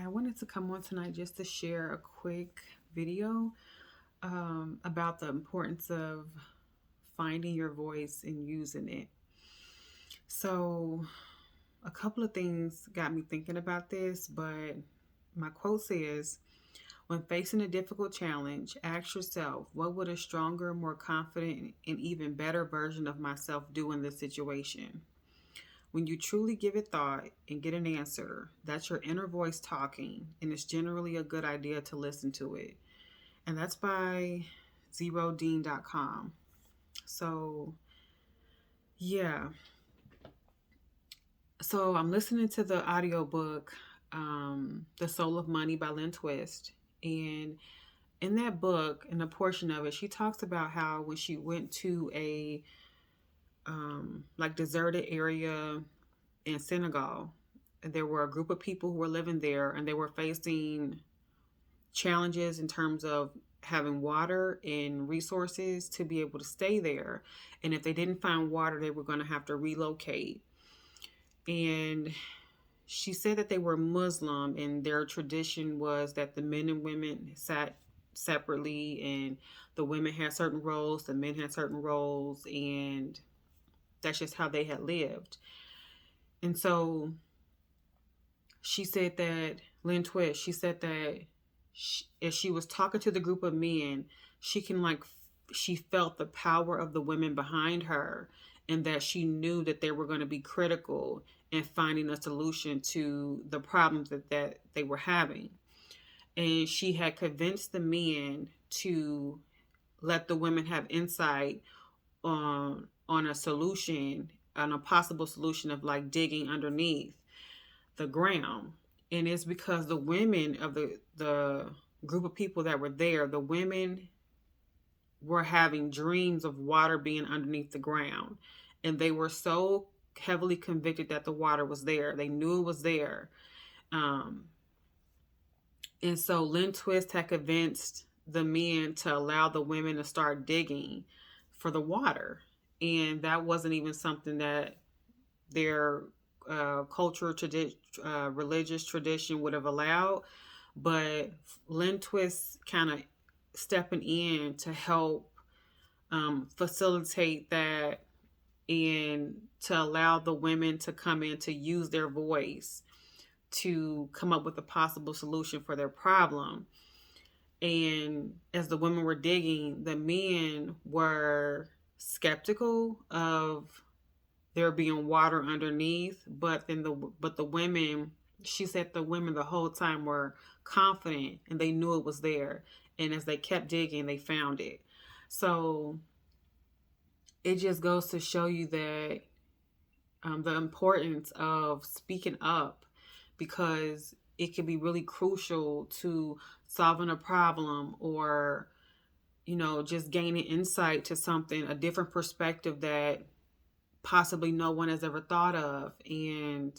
I wanted to come on tonight just to share a quick video about the importance of finding your voice and using it. So, a couple of things got me thinking about this, but my quote says, when facing a difficult challenge, ask yourself, what would a stronger, more confident, and even better version of myself do in this situation? When you truly give it thought and get an answer, that's your inner voice talking, and it's generally a good idea to listen to it. And that's by zerodean.com. So, yeah. So, I'm listening to the audiobook, The Soul of Money by Lynn Twist. And in that book, in a portion of it, she talks about how when she went to a like deserted area in Senegal, there were a group of people who were living there and they were facing challenges in terms of having water and resources to be able to stay there. And if they didn't find water, they were going to have to relocate. And she said that they were Muslim and their tradition was that the men and women sat separately and the women had certain roles, the men had certain roles, and that's just how they had lived. And so she said that Lynn Twist, she said that as she was talking to the group of men, she can she felt the power of the women behind her, and that she knew that they were going to be critical in finding a solution to the problems that they were having. And she had convinced the men to let the women have insight on a solution, on a possible solution of like digging underneath the ground. And it's because the women of the group of people that were there, the women were having dreams of water being underneath the ground. And they were so heavily convicted that the water was there. They knew it was there. Um, and so Lynn Twist had convinced the men to allow the women to start digging for the water. And that wasn't even something that their religious tradition would have allowed. But Lynn Twist kind of stepping in to help facilitate that and to allow the women to come in to use their voice to come up with a possible solution for their problem. And as the women were digging, the men were skeptical of there being water underneath, but the women, she said the women the whole time were confident and they knew it was there. And as they kept digging, they found it. So it just goes to show you that the importance of speaking up, because it can be really crucial to solving a problem, or just gaining insight to something, a different perspective that possibly no one has ever thought of. And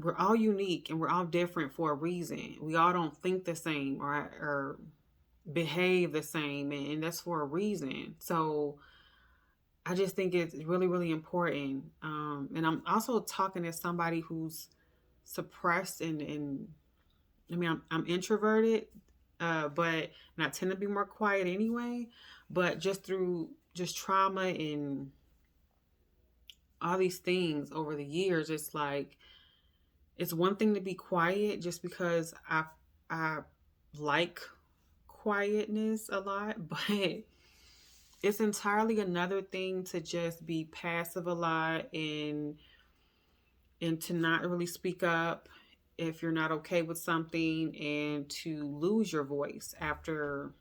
we're all unique and we're all different for a reason. We all don't think the same or behave the same, and that's for a reason. So I just think it's really, really important. And I'm also talking as somebody who's suppressed and I mean, I'm introverted, but and I tend to be more quiet anyway. But just through just trauma and all these things over the years, it's like it's one thing to be quiet just because I like quietness a lot, but it's entirely another thing to just be passive a lot and to not really speak up if you're not okay with something, and to lose your voice after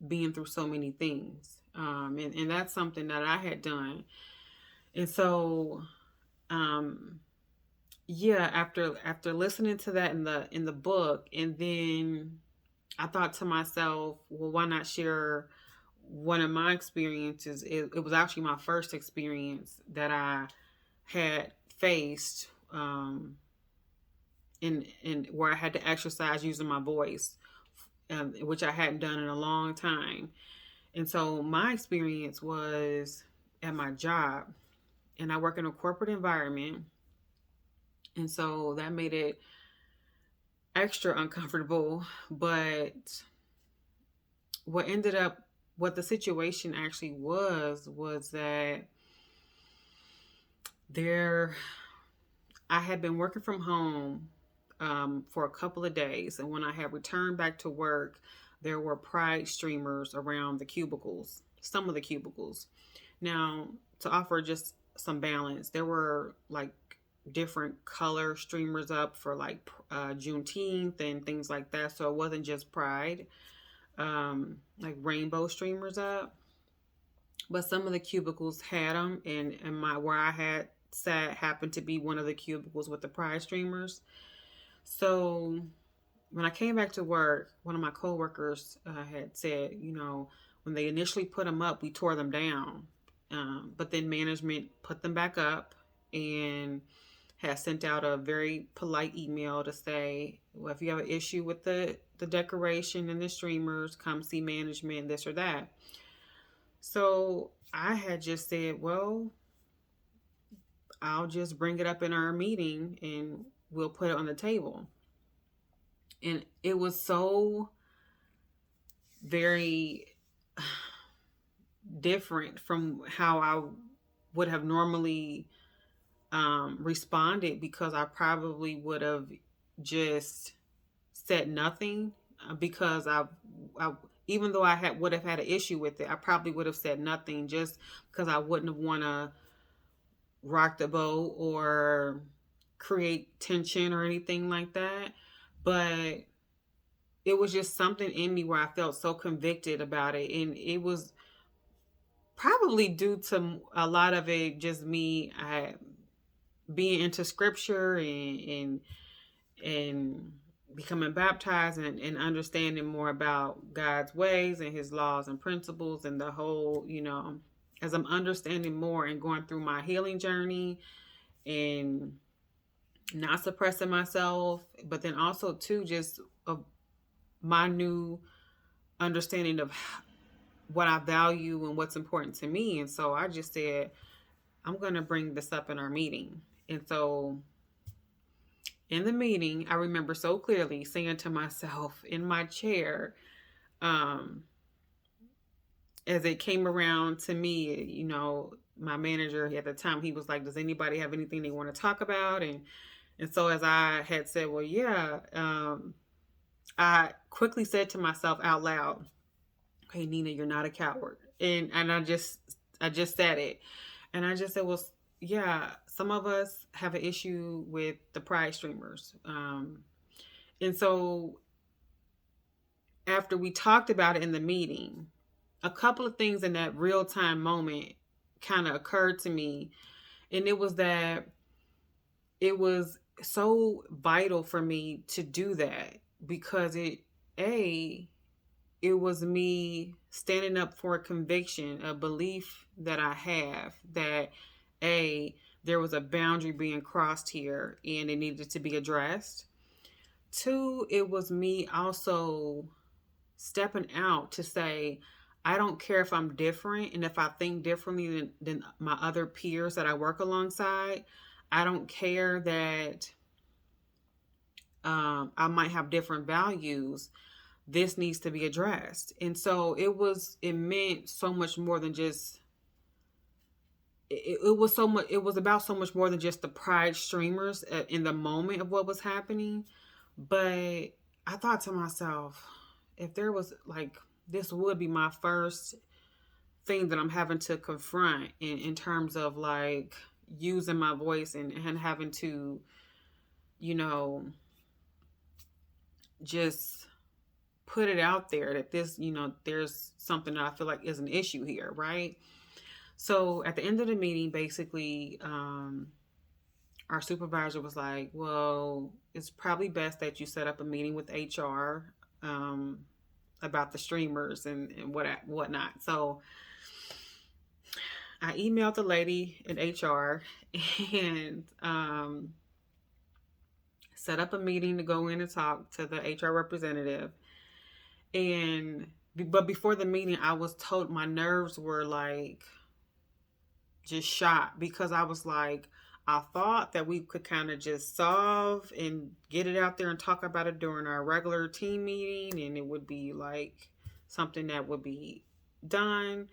being through so many things. And that's something that I had done. And so um yeah, after listening to that in the book, and then I thought to myself, well, why not share one of my experiences? It was actually my first experience that I had faced, in where I had to exercise using my voice, which I hadn't done in a long time. And so my experience was at my job, and I work in a corporate environment, and so that made it extra uncomfortable. But what ended up, what the situation actually was that there, I had been working from home for a couple of days, and when I had returned back to work, there were pride streamers around the cubicles, some of the cubicles. Now, to offer just some balance, there were like different color streamers up for like Juneteenth and things like that. So it wasn't just Pride, like rainbow streamers up. But some of the cubicles had them, and my where I had sat happened to be one of the cubicles with the Pride streamers. So when I came back to work, one of my coworkers had said, when they initially put them up, we tore them down, but then management put them back up and has sent out a very polite email to say, well, if you have an issue with the decoration and the streamers, come see management, this or that. So I had just said, well, I'll just bring it up in our meeting and we'll put it on the table. And it was so very different from how I would have normally responded, because I probably would have just said nothing, because I even though I had would have had an issue with it, I probably would have said nothing just because I wouldn't have want to rock the boat or create tension or anything like that. But it was just something in me where I felt so convicted about it, and it was probably due to a lot of it just me being into scripture and becoming baptized and understanding more about God's ways and his laws and principles, and the whole, as I'm understanding more and going through my healing journey and not suppressing myself, but then also too just my new understanding of what I value and what's important to me. And so I just said, I'm going to bring this up in our meeting. And so in the meeting, I remember so clearly saying to myself in my chair, um, as it came around to me, my manager at the time, he was like, does anybody have anything they want to talk about? And so as I had said, well, yeah, I quickly said to myself out loud, okay, Nina, you're not a coward. And I just said it. And I just said, well, yeah, some of us have an issue with the pride streamers. And so after we talked about it in the meeting, a couple of things in that real time moment kind of occurred to me. And it was that it was so vital for me to do that, because it was me standing up for a conviction, a belief that I have that a there was a boundary being crossed here and it needed to be addressed. Two, it was me also stepping out to say, I don't care if I'm different and if I think differently than my other peers that I work alongside. I don't care that I might have different values. This needs to be addressed. And so it meant so much more than just, it was about so much more than just the pride streamers in the moment of what was happening. But I thought to myself, if there was like, this would be my first thing that I'm having to confront in terms of like using my voice and having to, you know, just put it out there that this, there's something that I feel like is an issue here, right? So at the end of the meeting, basically, our supervisor was like, well, it's probably best that you set up a meeting with HR about the streamers and whatnot. So I emailed the lady in HR and set up a meeting to go in and talk to the HR representative. But before the meeting, I was told my nerves were like just shot, because I was like, I thought that we could kind of just solve and get it out there and talk about it during our regular team meeting, and it would be like something that would be done.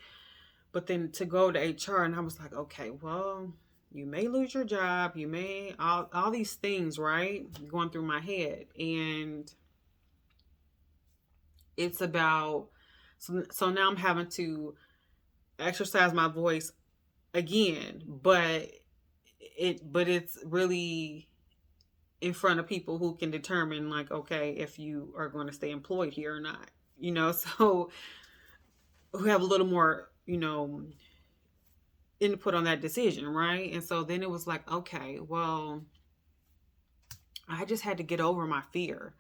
But then to go to HR, and I was like, okay, well, you may lose your job, you may all these things, right? Going through my head, and it's about so now I'm having to exercise my voice again, but it's really in front of people who can determine like, okay, if you are going to stay employed here or not, so who have a little more, input on that decision, right? And so then it was like, okay, well, I just had to get over my fear.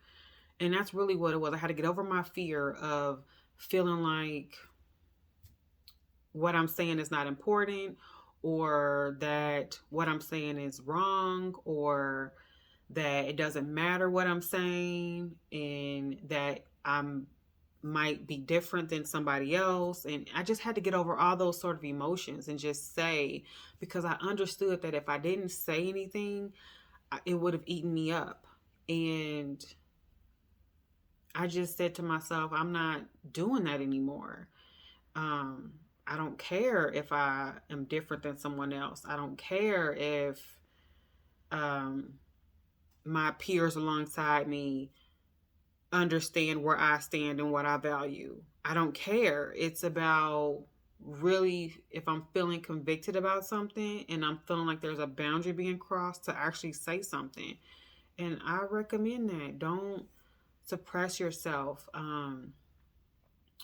And that's really what it was. I had to get over my fear of feeling like what I'm saying is not important, or that what I'm saying is wrong, or that it doesn't matter what I'm saying, and that I'm might be different than somebody else. And I just had to get over all those sort of emotions and just say, because I understood that if I didn't say anything, it would have eaten me up. And I just said to myself, I'm not doing that anymore. Um, I don't care if I am different than someone else. I don't care if um, my peers alongside me understand where I stand and what I value. I don't care. It's about really, if I'm feeling convicted about something and I'm feeling like there's a boundary being crossed, to actually say something. And I recommend that. Don't suppress yourself,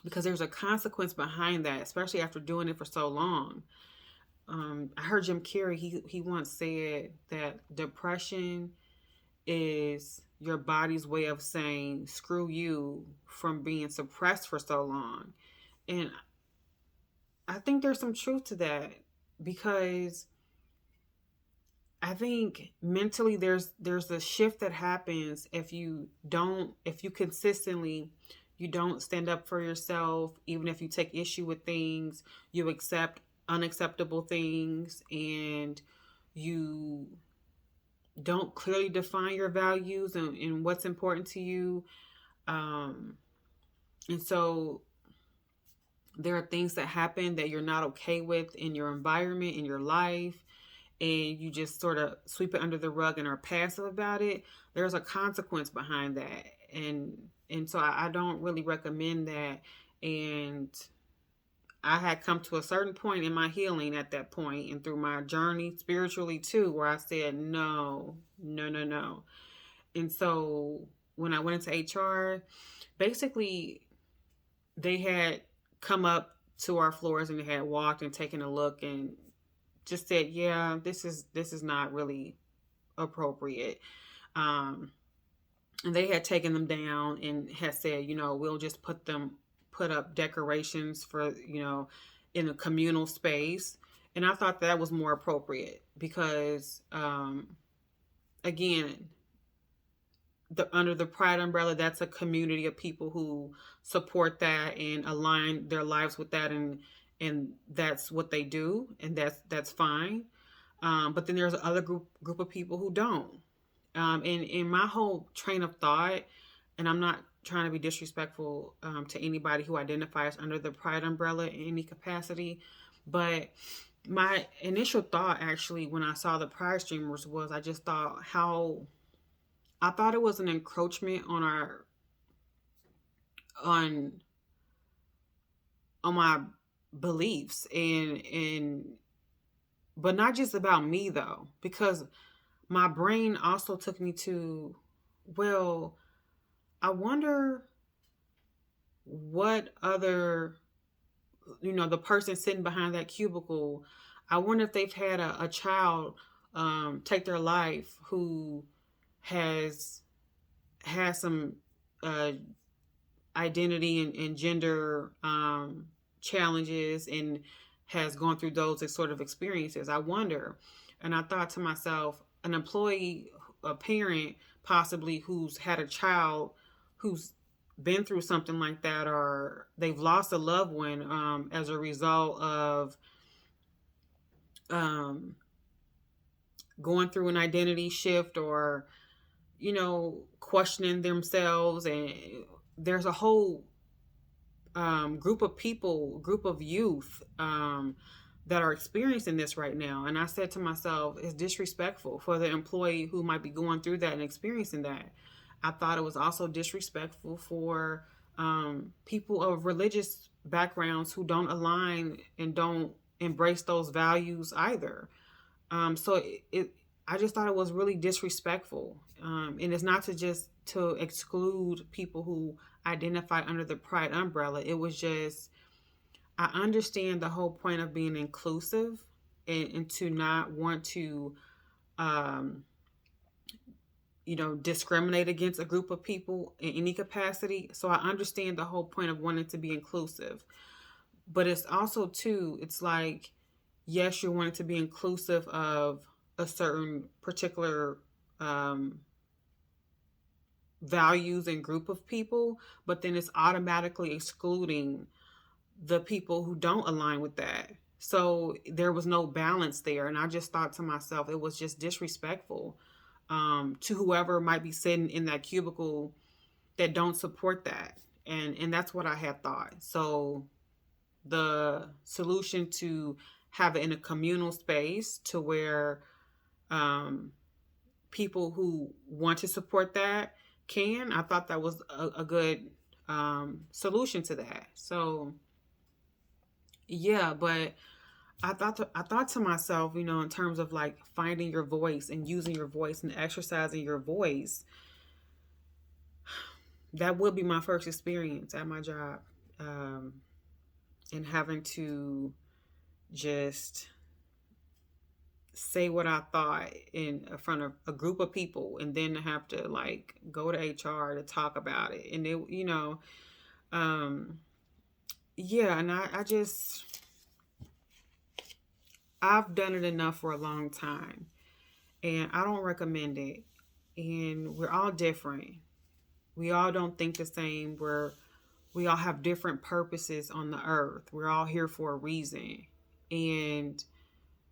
because there's a consequence behind that, especially after doing it for so long. I heard Jim Carrey, he once said that depression is your body's way of saying screw you from being suppressed for so long. And I think there's some truth to that, because I think mentally there's a shift that happens if you consistently you don't stand up for yourself, even if you take issue with things, you accept unacceptable things, and you don't clearly define your values and what's important to you. Um, and so there are things that happen that you're not okay with in your environment, in your life, and you just sort of sweep it under the rug and are passive about it. There's a consequence behind that. And so I don't really recommend that. And I had come to a certain point in my healing at that point, and through my journey spiritually too, where I said, no, no, no, no. And so when I went into HR, basically they had come up to our floors and they had walked and taken a look and just said, yeah, this is not really appropriate. Um, and they had taken them down and had said, we'll just put up decorations for, in a communal space. And I thought that was more appropriate because, again, under the Pride umbrella, that's a community of people who support that and align their lives with that, and that's what they do, and that's fine. But then there's another group of people who don't. And in my whole train of thought, and I'm not trying to be disrespectful to anybody who identifies under the Pride umbrella in any capacity, but my initial thought actually when I saw the Pride streamers was I just thought how I thought it was an encroachment on our on my beliefs, and but not just about me though, because my brain also took me to, well, I wonder what other, the person sitting behind that cubicle, I wonder if they've had a child take their life who has had some uh, identity and gender challenges and has gone through those sort of experiences. I wonder. And I thought to myself, an employee, a parent possibly who's had a child who's been through something like that, or they've lost a loved one as a result of um, going through an identity shift or, questioning themselves. And there's a whole group of people, group of youth that are experiencing this right now. And I said to myself, it's disrespectful for the employee who might be going through that and experiencing that. I thought it was also disrespectful for people of religious backgrounds who don't align and don't embrace those values either. So I just thought it was really disrespectful, and it's not to just to exclude people who identify under the pride umbrella. It was just, I understand the whole point of being inclusive, and to not want to, um, discriminate against a group of people in any capacity. So I understand the whole point of wanting to be inclusive, but it's also too, it's like, yes, you're wanting to be inclusive of a certain particular um, values and group of people, but then it's automatically excluding the people who don't align with that. So there was no balance there. And I just thought to myself, it was just disrespectful to whoever might be sitting in that cubicle that don't support that. And that's what I had thought. So the solution to have it in a communal space to where um, people who want to support that can, I thought that was a good solution to that. So yeah, but I thought to myself, in terms of like finding your voice and using your voice and exercising your voice, that would be my first experience at my job, um, and having to just say what I thought in front of a group of people, and then to have to like go to HR to talk about it, and um, yeah, and I just I've done it enough for a long time, and I don't recommend it. And we're all different. We all don't think the same. We all have different purposes on the earth. We're all here for a reason. And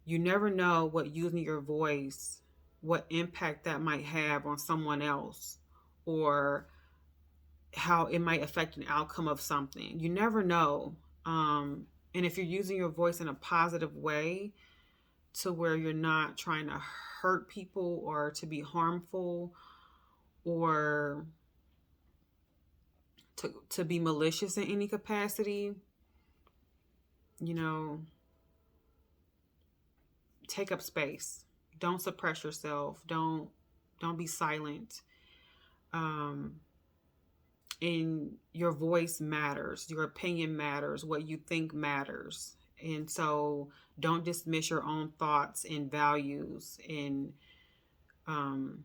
you never know what using your voice, what impact that might have on someone else, or how it might affect an outcome of something. You never know. And if you're using your voice in a positive way to where you're not trying to hurt people or to be harmful or to be malicious in any capacity, you know, take up space. Don't suppress yourself. Don't be silent. Um, and your voice matters. Your opinion matters. What you think matters. And so don't dismiss your own thoughts and values um,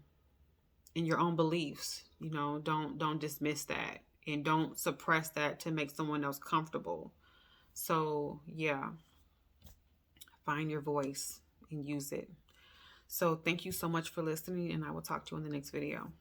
and your own beliefs. Don't dismiss that and don't suppress that to make someone else comfortable. So yeah, find your voice and use it. So thank you so much for listening, and I will talk to you in the next video.